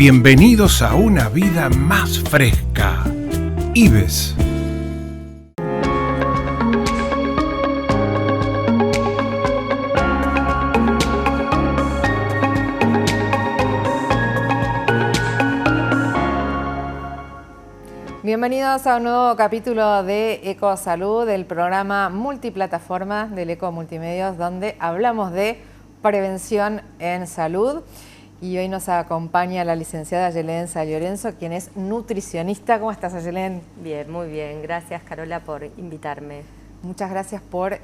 Bienvenidos a una vida más fresca. IBES. Bienvenidos a un nuevo capítulo de Ecosalud, el programa multiplataforma del Eco Multimedios, donde hablamos de prevención en salud. Y hoy nos acompaña la licenciada Ayelén Sallorenzo, quien es nutricionista. ¿Cómo estás, Ayelén? Bien, muy bien. Gracias, Carola, por invitarme. Muchas gracias por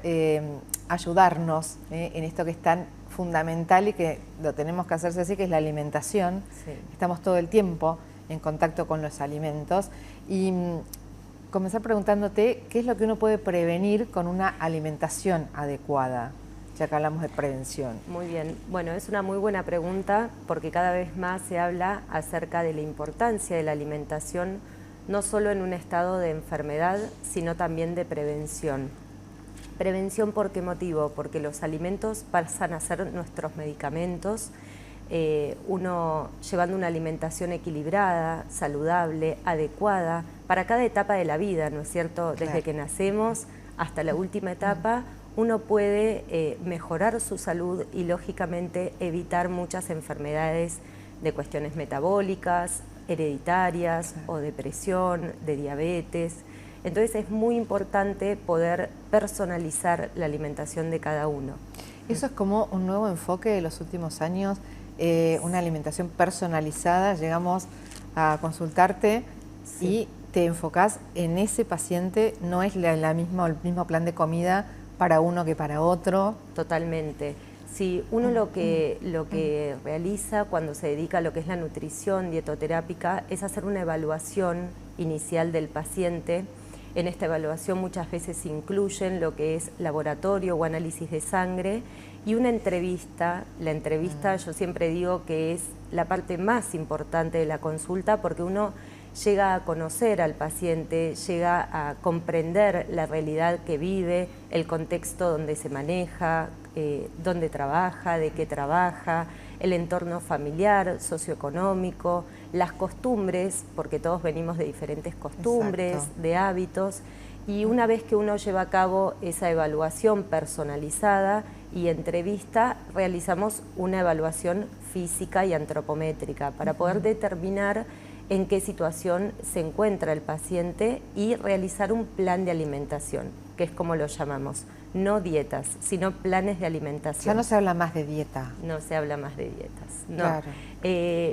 ayudarnos en esto que es tan fundamental y que lo tenemos que hacerse así, que es la alimentación. Sí. Estamos todo el tiempo en contacto con los alimentos. Y comenzar preguntándote qué es lo que uno puede prevenir con una alimentación adecuada, ya que hablamos de prevención. Muy bien. Bueno, es una muy buena pregunta porque cada vez más se habla acerca de la importancia de la alimentación, no solo en un estado de enfermedad, sino también de prevención. ¿Prevención por qué motivo? Porque los alimentos pasan a ser nuestros medicamentos. Uno llevando una alimentación equilibrada, saludable, adecuada, para cada etapa de la vida, ¿no es cierto? Desde Claro. que nacemos hasta la última etapa, uno puede mejorar su salud y lógicamente evitar muchas enfermedades de cuestiones metabólicas, hereditarias o depresión, de diabetes. Entonces es muy importante poder personalizar la alimentación de cada uno. Eso es como un nuevo enfoque de los últimos años, una alimentación personalizada. Llegamos a consultarte y te enfocás en ese paciente, no es el mismo plan de comida para uno que para otro. Totalmente. Sí, uno lo que realiza cuando se dedica a lo que es la nutrición dietoterápica es hacer una evaluación inicial del paciente. En esta evaluación muchas veces se incluyen lo que es laboratorio o análisis de sangre y una entrevista. La entrevista yo siempre digo que es la parte más importante de la consulta porque uno llega a conocer al paciente, llega a comprender la realidad que vive, el contexto donde se maneja, dónde trabaja, de qué trabaja, el entorno familiar, socioeconómico, las costumbres, porque todos venimos de diferentes costumbres, Exacto. de hábitos, y una vez que uno lleva a cabo esa evaluación personalizada y entrevista, realizamos una evaluación física y antropométrica para poder determinar en qué situación se encuentra el paciente y realizar un plan de alimentación, que es como lo llamamos, no dietas, sino planes de alimentación. Ya no se habla más de dieta. No se habla más de dietas, no. Claro.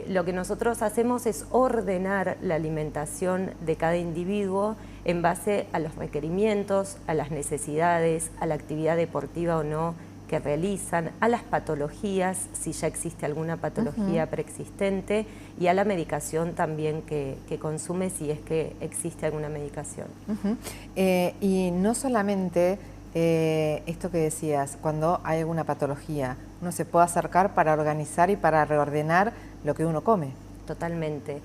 Lo que nosotros hacemos es ordenar la alimentación de cada individuo en base a los requerimientos, a las necesidades, a la actividad deportiva o no que realizan, a las patologías, si ya existe alguna patología preexistente, y a la medicación también que consume, si es que existe alguna medicación. Y no solamente esto que decías, cuando hay alguna patología, uno se puede acercar para organizar y para reordenar lo que uno come. Totalmente.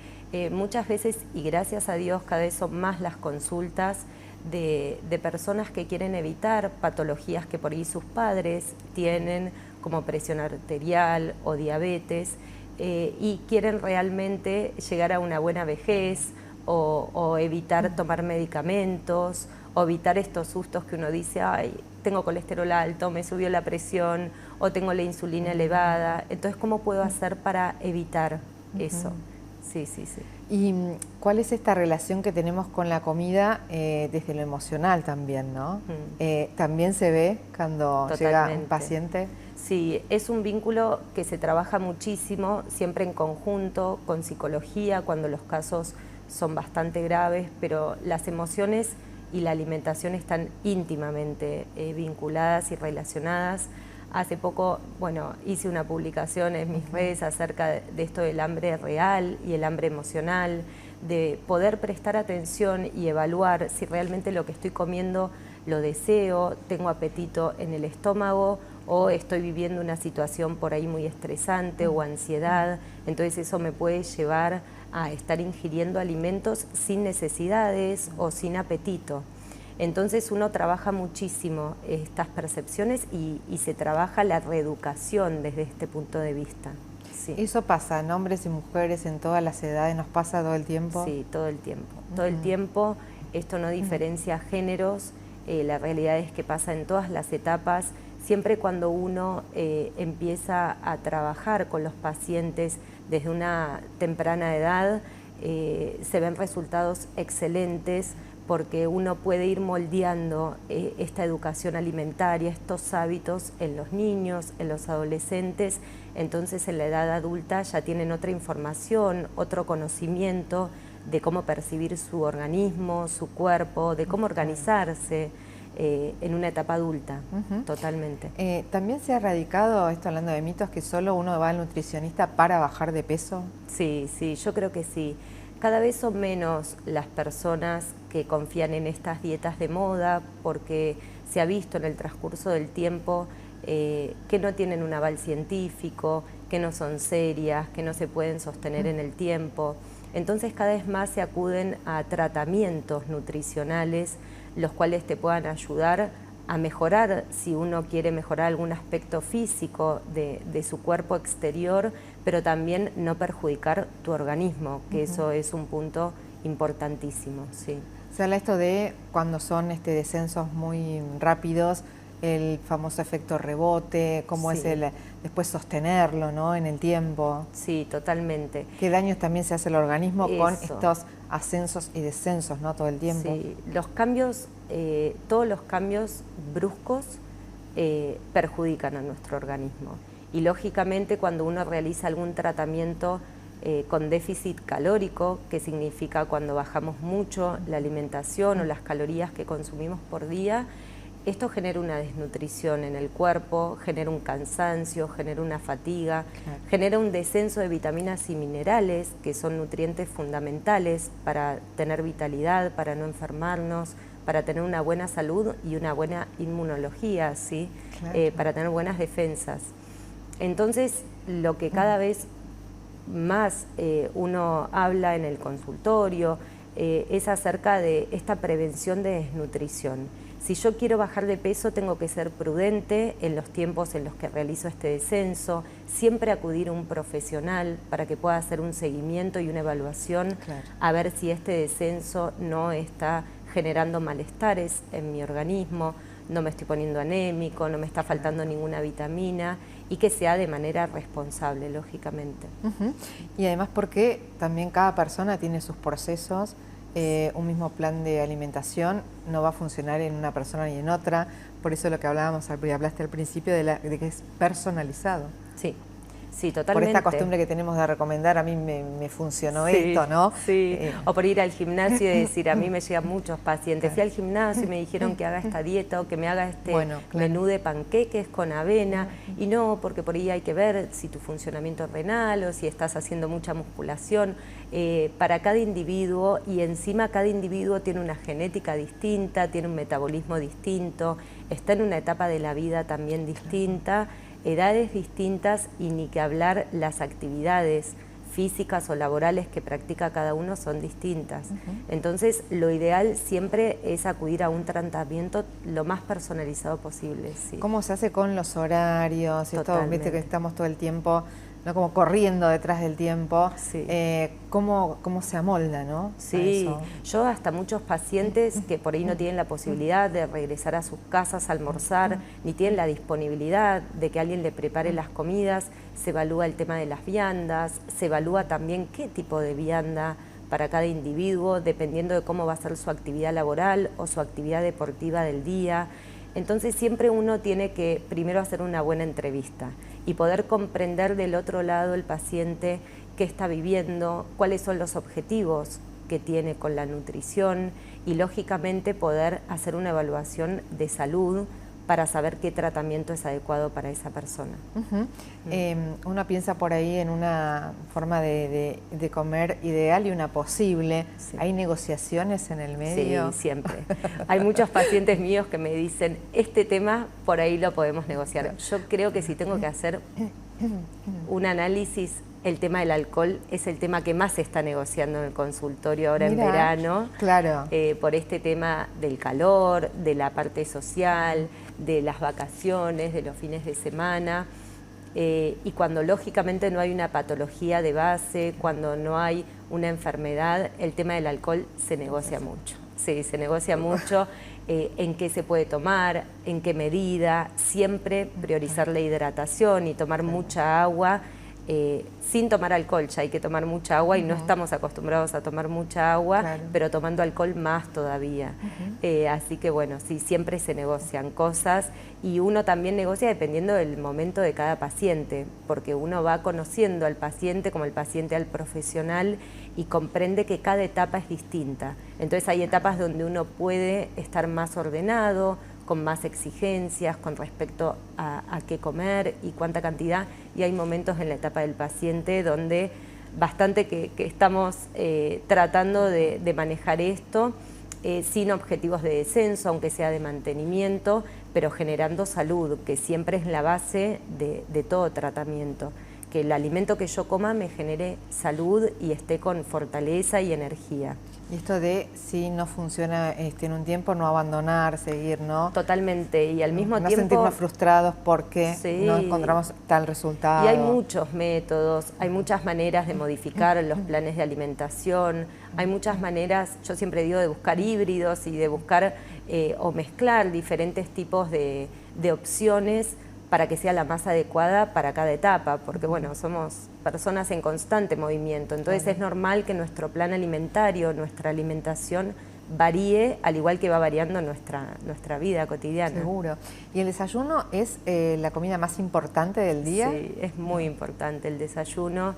Muchas veces, y gracias a Dios, cada vez son más las consultas de personas que quieren evitar patologías que por ahí sus padres tienen, como presión arterial o diabetes, y quieren realmente llegar a una buena vejez o evitar tomar medicamentos o evitar estos sustos que uno dice, ay, tengo colesterol alto, me subió la presión o tengo la insulina elevada. Entonces, ¿cómo puedo hacer para evitar eso? Sí, sí, sí. ¿Y cuál es esta relación que tenemos con la comida desde lo emocional también, no? ¿También se ve cuando llega un paciente? Sí, es un vínculo que se trabaja muchísimo, siempre en conjunto, con psicología, cuando los casos son bastante graves, pero las emociones y la alimentación están íntimamente vinculadas y relacionadas. Hace poco, bueno, hice una publicación en mis redes acerca de esto del hambre real y el hambre emocional, de poder prestar atención y evaluar si realmente lo que estoy comiendo lo deseo, tengo apetito en el estómago o estoy viviendo una situación por ahí muy estresante o ansiedad. Entonces eso me puede llevar a estar ingiriendo alimentos sin necesidades o sin apetito. Entonces uno trabaja muchísimo estas percepciones y se trabaja la reeducación desde este punto de vista. Sí. ¿Eso pasa en hombres y mujeres, en todas las edades? ¿Nos pasa todo el tiempo? Sí, todo el tiempo. Todo el tiempo. Esto no diferencia géneros. La realidad es que pasa en todas las etapas. Siempre cuando uno empieza a trabajar con los pacientes desde una temprana edad, se ven resultados excelentes porque uno puede ir moldeando esta educación alimentaria, estos hábitos en los niños, en los adolescentes. Entonces en la edad adulta ya tienen otra información, otro conocimiento de cómo percibir su organismo, su cuerpo, de cómo organizarse en una etapa adulta, totalmente. ¿También se ha erradicado, esto hablando de mitos, que solo uno va al nutricionista para bajar de peso? Sí, sí, yo creo que sí. Cada vez son menos las personas que confían en estas dietas de moda porque se ha visto en el transcurso del tiempo que no tienen un aval científico, que no son serias, que no se pueden sostener en el tiempo. Entonces cada vez más se acuden a tratamientos nutricionales los cuales te puedan ayudar a mejorar, si uno quiere mejorar algún aspecto físico de su cuerpo exterior, pero también no perjudicar tu organismo, que eso es un punto importantísimo. Sí. Se habla esto de cuando son descensos muy rápidos, el famoso efecto rebote, cómo es después sostenerlo, ¿no?, en el tiempo. Sí, totalmente. ¿Qué daños también se hace al organismo con estos ascensos y descensos, ¿no?, todo el tiempo? Sí, los cambios, todos los cambios bruscos perjudican a nuestro organismo. Y lógicamente cuando uno realiza algún tratamiento con déficit calórico, que significa cuando bajamos mucho la alimentación o las calorías que consumimos por día, esto genera una desnutrición en el cuerpo, genera un cansancio, genera una fatiga, genera un descenso de vitaminas y minerales, que son nutrientes fundamentales para tener vitalidad, para no enfermarnos, para tener una buena salud y una buena inmunología, ¿sí? Para tener buenas defensas. Entonces, lo que cada vez más uno habla en el consultorio es acerca de esta prevención de desnutrición. Si yo quiero bajar de peso, tengo que ser prudente en los tiempos en los que realizo este descenso, siempre acudir a un profesional para que pueda hacer un seguimiento y una evaluación, a ver si este descenso no está generando malestares en mi organismo, no me estoy poniendo anémico, no me está faltando ninguna vitamina, y que sea de manera responsable, lógicamente. Y además porque también cada persona tiene sus procesos. Un mismo plan de alimentación no va a funcionar en una persona ni en otra, por eso lo que hablaste al principio de que es personalizado. Sí, sí, totalmente. Por esta costumbre que tenemos de recomendar, a mí me funcionó esto, ¿no? Sí, o por ir al gimnasio y decir, a mí me llegan muchos pacientes, fui al gimnasio y me dijeron que haga esta dieta o que me haga este menú de panqueques con avena, y no, porque por ahí hay que ver si tu funcionamiento renal o si estás haciendo mucha musculación. Para cada individuo, y encima cada individuo tiene una genética distinta, tiene un metabolismo distinto, está en una etapa de la vida también distinta, edades distintas, y ni que hablar las actividades físicas o laborales que practica cada uno son distintas. Entonces, lo ideal siempre es acudir a un tratamiento lo más personalizado posible. Sí. ¿Cómo se hace con los horarios? Esto, viste que estamos todo el tiempo, ¿no?, como corriendo detrás del tiempo. ¿Cómo se amolda, no? Sí, yo hasta muchos pacientes que por ahí no tienen la posibilidad de regresar a sus casas a almorzar, ni tienen la disponibilidad de que alguien le prepare las comidas, se evalúa el tema de las viandas, se evalúa también qué tipo de vianda para cada individuo, dependiendo de cómo va a ser su actividad laboral o su actividad deportiva del día. Entonces siempre uno tiene que primero hacer una buena entrevista y poder comprender del otro lado el paciente qué está viviendo, cuáles son los objetivos que tiene con la nutrición, y lógicamente poder hacer una evaluación de salud para saber qué tratamiento es adecuado para esa persona. Uno piensa por ahí en una forma de comer ideal y una posible. ¿Hay negociaciones en el medio? Sí, siempre. Hay muchos pacientes míos que me dicen, este tema por ahí lo podemos negociar. Yo creo que si tengo que hacer un análisis, el tema del alcohol es el tema que más se está negociando en el consultorio ahora en verano. Por este tema del calor, de la parte social, de las vacaciones, de los fines de semana. y cuando lógicamente no hay una patología de base, cuando no hay una enfermedad, el tema del alcohol se negocia mucho. Sí, se negocia mucho en qué se puede tomar, en qué medida, siempre priorizar la hidratación y tomar mucha agua. Sin tomar alcohol, ya hay que tomar mucha agua y no estamos acostumbrados a tomar mucha agua, pero tomando alcohol más todavía. Así que bueno, sí, siempre se negocian cosas y uno también negocia dependiendo del momento de cada paciente, porque uno va conociendo al paciente como el paciente al profesional y comprende que cada etapa es distinta. Entonces hay etapas donde uno puede estar más ordenado, con más exigencias con respecto a qué comer y cuánta cantidad, y hay momentos en la etapa del paciente donde bastante que estamos tratando de manejar esto sin objetivos de descenso, aunque sea de mantenimiento, pero generando salud, que siempre es la base de todo tratamiento. Que el alimento que yo coma me genere salud y esté con fortaleza y energía. Y esto de si no funciona en un tiempo, no abandonar, seguir, ¿no? Totalmente, y al mismo no tiempo... No sentirnos frustrados porque no encontramos tal resultado. Y hay muchos métodos, hay muchas maneras de modificar los planes de alimentación, hay muchas maneras, yo siempre digo, de buscar híbridos y de buscar o mezclar diferentes tipos de opciones para que sea la más adecuada para cada etapa, porque bueno, somos personas en constante movimiento, entonces es normal que nuestro plan alimentario, nuestra alimentación varíe, al igual que va variando nuestra vida cotidiana. Seguro. ¿Y el desayuno es la comida más importante del día? Sí, es muy importante el desayuno.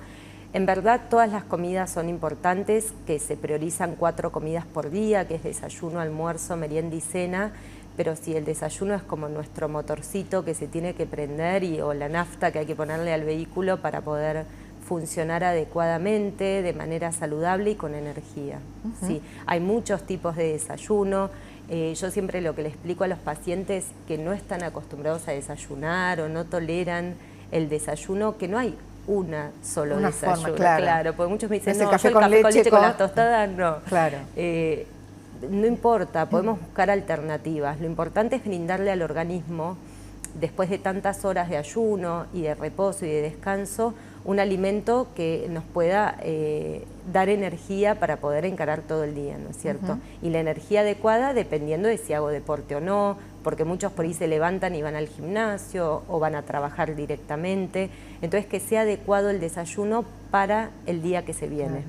En verdad todas las comidas son importantes, que se priorizan 4 comidas por día, que es desayuno, almuerzo, merienda y cena, pero si el desayuno es como nuestro motorcito que se tiene que prender o la nafta que hay que ponerle al vehículo para poder funcionar adecuadamente, de manera saludable y con energía. Sí, hay muchos tipos de desayuno. Yo siempre lo que le explico a los pacientes que no están acostumbrados a desayunar o no toleran el desayuno, que no hay una solo desayuno. Forma, claro, porque muchos me dicen, no, yo el café con leche con las tostadas, no. Claro. No importa, podemos buscar alternativas. Lo importante es brindarle al organismo, después de tantas horas de ayuno y de reposo y de descanso, un alimento que nos pueda dar energía para poder encarar todo el día, ¿no es cierto? Y la energía adecuada dependiendo de si hago deporte o no, porque muchos por ahí se levantan y van al gimnasio o van a trabajar directamente. Entonces, que sea adecuado el desayuno para el día que se viene.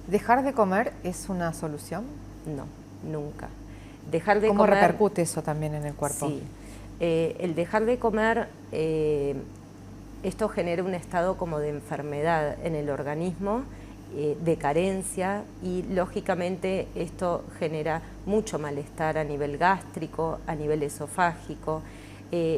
¿Dejar de comer es una solución? No, nunca. Dejar de ¿Cómo comer, repercute eso también en el cuerpo? Sí. El dejar de comer, esto genera un estado como de enfermedad en el organismo, de carencia, y lógicamente esto genera mucho malestar a nivel gástrico, a nivel esofágico.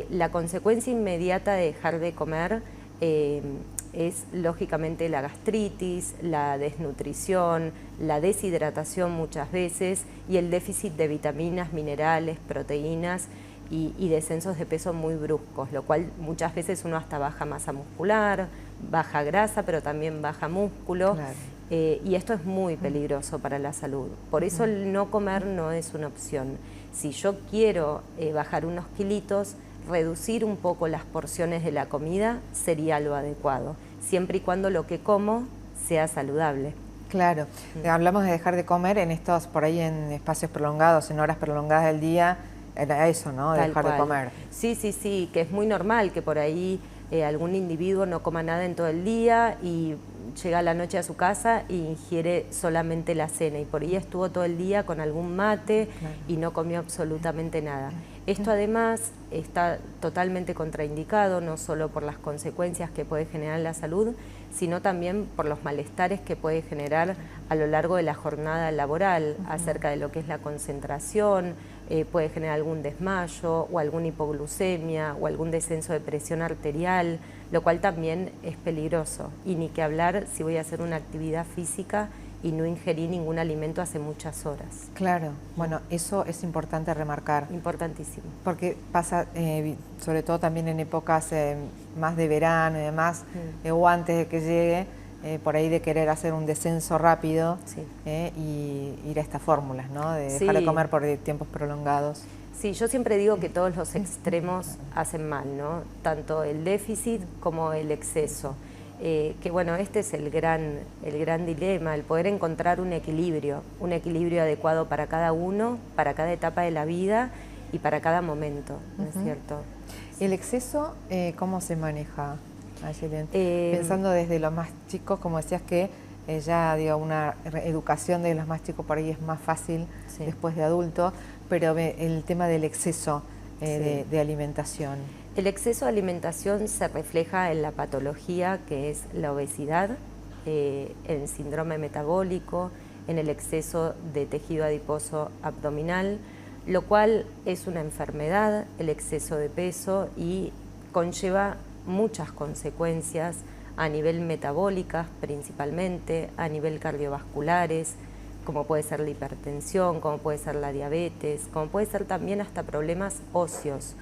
La consecuencia inmediata de dejar de comer es lógicamente la gastritis, la desnutrición, la deshidratación muchas veces y el déficit de vitaminas, minerales, proteínas y descensos de peso muy bruscos, lo cual muchas veces uno hasta baja masa muscular, baja grasa, pero también baja músculo. Claro. Y esto es muy peligroso para la salud. Por eso el no comer no es una opción. Si yo quiero bajar unos kilitos, reducir un poco las porciones de la comida sería lo adecuado, siempre y cuando lo que como sea saludable. Claro, hablamos de dejar de comer en estos, por ahí en espacios prolongados, en horas prolongadas del día, era eso, ¿no? Tal Dejar cual. de comer. Sí, sí, sí, que es muy normal que por ahí algún individuo no coma nada en todo el día y llega a la noche a su casa e ingiere solamente la cena y por ahí estuvo todo el día con algún mate y no comió absolutamente nada. Esto además está totalmente contraindicado, no solo por las consecuencias que puede generar en la salud, sino también por los malestares que puede generar a lo largo de la jornada laboral, acerca de lo que es la concentración, puede generar algún desmayo o alguna hipoglucemia o algún descenso de presión arterial, lo cual también es peligroso. Y ni que hablar si voy a hacer una actividad física y no ingerí ningún alimento hace muchas horas. Claro, bueno, eso es importante remarcar. Importantísimo. Porque pasa, sobre todo también en épocas más de verano y demás, o antes de que llegue, por ahí de querer hacer un descenso rápido y ir a estas fórmulas, ¿no? De dejar de comer por tiempos prolongados. Sí, yo siempre digo que todos los extremos hacen mal, ¿no? Tanto el déficit como el exceso. Que bueno, este es el gran dilema, el poder encontrar un equilibrio adecuado para cada uno, para cada etapa de la vida y para cada momento, ¿no es cierto? ¿El exceso cómo se maneja, Ayelen? Pensando desde los más chicos, como decías que ya digo, una educación de los más chicos por ahí es más fácil después de adulto, pero el tema del exceso de alimentación. El exceso de alimentación se refleja en la patología que es la obesidad, el síndrome metabólico, en el exceso de tejido adiposo abdominal, lo cual es una enfermedad, el exceso de peso, y conlleva muchas consecuencias a nivel metabólicas principalmente, a nivel cardiovasculares, como puede ser la hipertensión, como puede ser la diabetes, como puede ser también hasta problemas óseos.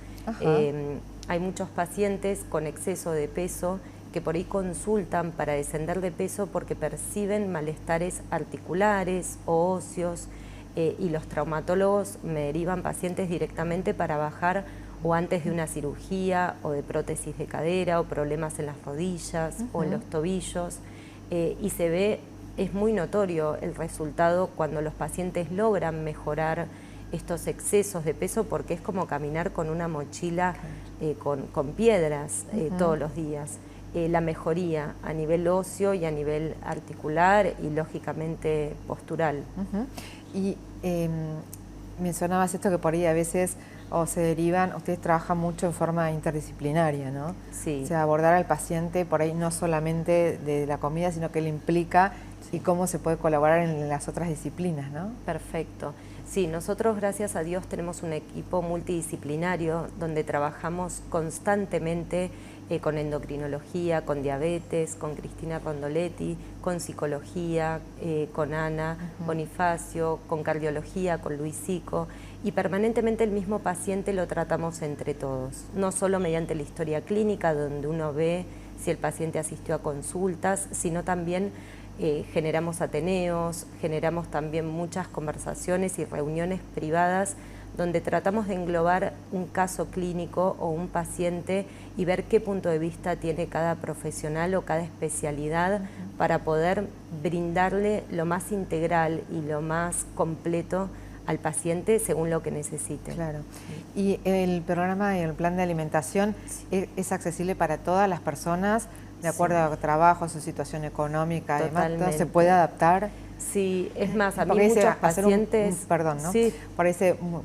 Hay muchos pacientes con exceso de peso que por ahí consultan para descender de peso porque perciben malestares articulares o óseos, y los traumatólogos me derivan pacientes directamente para bajar o antes de una cirugía o de prótesis de cadera o problemas en las rodillas o en los tobillos, y se ve, es muy notorio el resultado cuando los pacientes logran mejorar estos excesos de peso, porque es como caminar con una mochila con piedras todos los días. La mejoría a nivel óseo y a nivel articular y lógicamente postural. Y mencionabas esto que por ahí a veces se derivan, ustedes trabajan mucho en forma interdisciplinaria, ¿no? Sí. O sea, abordar al paciente por ahí no solamente de la comida, sino que le implica y cómo se puede colaborar en las otras disciplinas, ¿no? Perfecto. Sí, nosotros gracias a Dios tenemos un equipo multidisciplinario donde trabajamos constantemente con endocrinología, con diabetes, con Cristina Rondoletti, con psicología, con Ana Bonifacio, con cardiología, con Luis Sico, y permanentemente el mismo paciente lo tratamos entre todos, no solo mediante la historia clínica donde uno ve si el paciente asistió a consultas, sino también generamos ateneos, generamos también muchas conversaciones y reuniones privadas donde tratamos de englobar un caso clínico o un paciente y ver qué punto de vista tiene cada profesional o cada especialidad para poder brindarle lo más integral y lo más completo al paciente según lo que necesite. Claro. ¿Y el programa y el plan de alimentación es accesible para todas las personas de acuerdo a trabajo, a su situación económica? Totalmente. Además, ¿se puede adaptar? Sí, es más, a mí Porque muchos pacientes... perdón, ¿no? Sí. Por ahí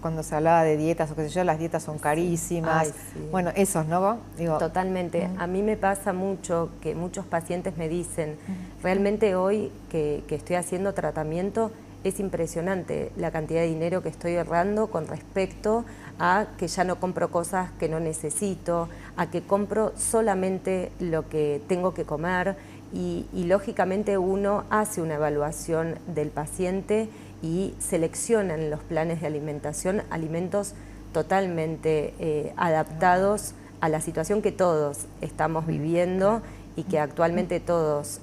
cuando se hablaba de dietas o qué sé yo, las dietas son carísimas. Ay, sí. Bueno, esos, ¿no? Digo, totalmente. A mí me pasa mucho que muchos pacientes me dicen, realmente hoy que estoy haciendo tratamiento, es impresionante la cantidad de dinero que estoy ahorrando con respecto a que ya no compro cosas que no necesito, a que compro solamente lo que tengo que comer, y lógicamente uno hace una evaluación del paciente y selecciona en los planes de alimentación alimentos totalmente adaptados a la situación que todos estamos viviendo y que actualmente todos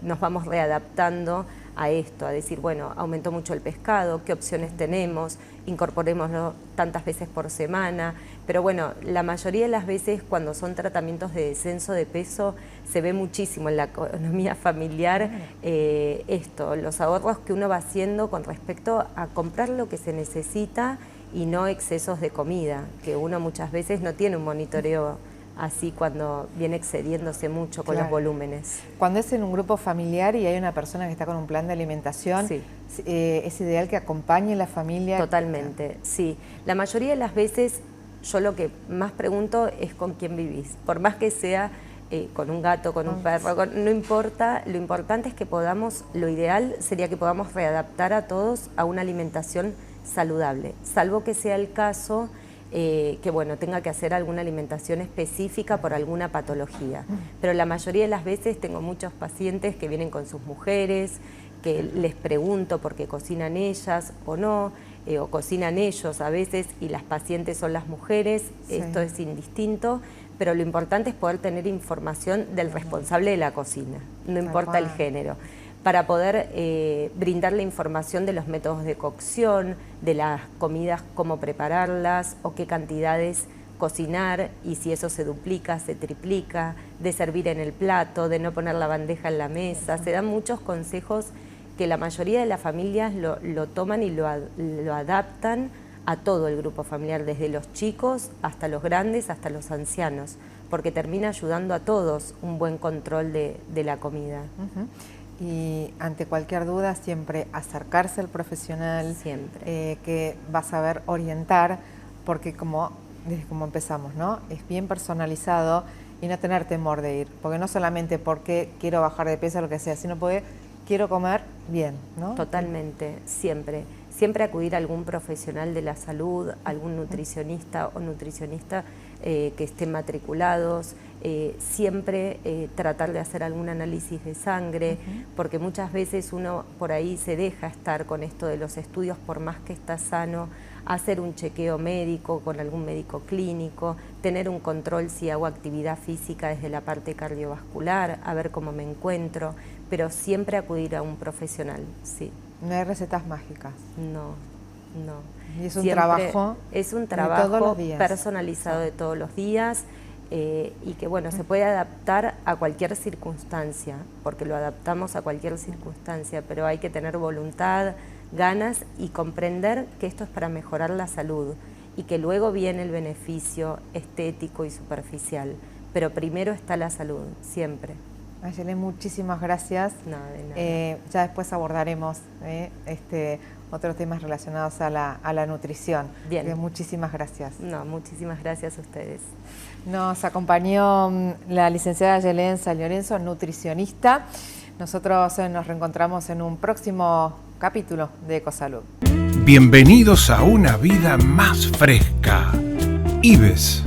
nos vamos readaptando a esto, a decir, bueno, aumentó mucho el pescado, qué opciones tenemos, incorporémoslo tantas veces por semana, pero bueno, la mayoría de las veces cuando son tratamientos de descenso de peso se ve muchísimo en la economía familiar los ahorros que uno va haciendo con respecto a comprar lo que se necesita y no excesos de comida, que uno muchas veces no tiene un monitoreo así cuando viene excediéndose mucho con los volúmenes. Cuando es en un grupo familiar y hay una persona que está con un plan de alimentación, ¿es ideal que acompañe la familia? Totalmente, sí. La mayoría de las veces yo lo que más pregunto es con quién vivís. Por más que sea con un gato, con un perro, no importa, lo importante es que podamos, lo ideal sería que podamos readaptar a todos a una alimentación saludable, salvo que sea el caso que bueno, tenga que hacer alguna alimentación específica por alguna patología. Pero la mayoría de las veces tengo muchos pacientes que vienen con sus mujeres, que les pregunto por qué cocinan ellas o no, o cocinan ellos a veces y las pacientes son las mujeres, esto es indistinto, pero lo importante es poder tener información del responsable de la cocina, no importa el género. para poder brindarle información de los métodos de cocción, de las comidas, cómo prepararlas o qué cantidades cocinar, y si eso se duplica, se triplica, de servir en el plato, de no poner la bandeja en la mesa. Se dan muchos consejos que la mayoría de las familias lo toman y lo adaptan a todo el grupo familiar, desde los chicos hasta los grandes, hasta los ancianos, porque termina ayudando a todos un buen control de la comida. Y ante cualquier duda siempre acercarse al profesional, siempre. Que va a saber orientar, porque desde como empezamos, ¿no? Es bien personalizado y no tener temor de ir, porque no solamente porque quiero bajar de peso o lo que sea, sino porque quiero comer bien, ¿no? Totalmente, siempre. Siempre acudir a algún profesional de la salud, algún nutricionista o nutricionista que estén matriculados, siempre tratar de hacer algún análisis de sangre, porque muchas veces uno por ahí se deja estar con esto de los estudios, por más que está sano, hacer un chequeo médico con algún médico clínico, tener un control si hago actividad física desde la parte cardiovascular, a ver cómo me encuentro, pero siempre acudir a un profesional, sí. No hay recetas mágicas. No. Y es un trabajo. Es un trabajo todos los días, personalizado de todos los días, y que bueno, se puede adaptar a cualquier circunstancia, porque lo adaptamos a cualquier circunstancia, pero hay que tener voluntad, ganas y comprender que esto es para mejorar la salud y que luego viene el beneficio estético y superficial, pero primero está la salud, siempre. Ayelen, muchísimas gracias. No, de nada. Ya después abordaremos otros temas relacionados a la nutrición. Bien. Muchísimas gracias. No, muchísimas gracias a ustedes. Nos acompañó la licenciada Ayelen San Lorenzo, nutricionista. Nosotros nos reencontramos en un próximo capítulo de Ecosalud. Bienvenidos a una vida más fresca. IBES.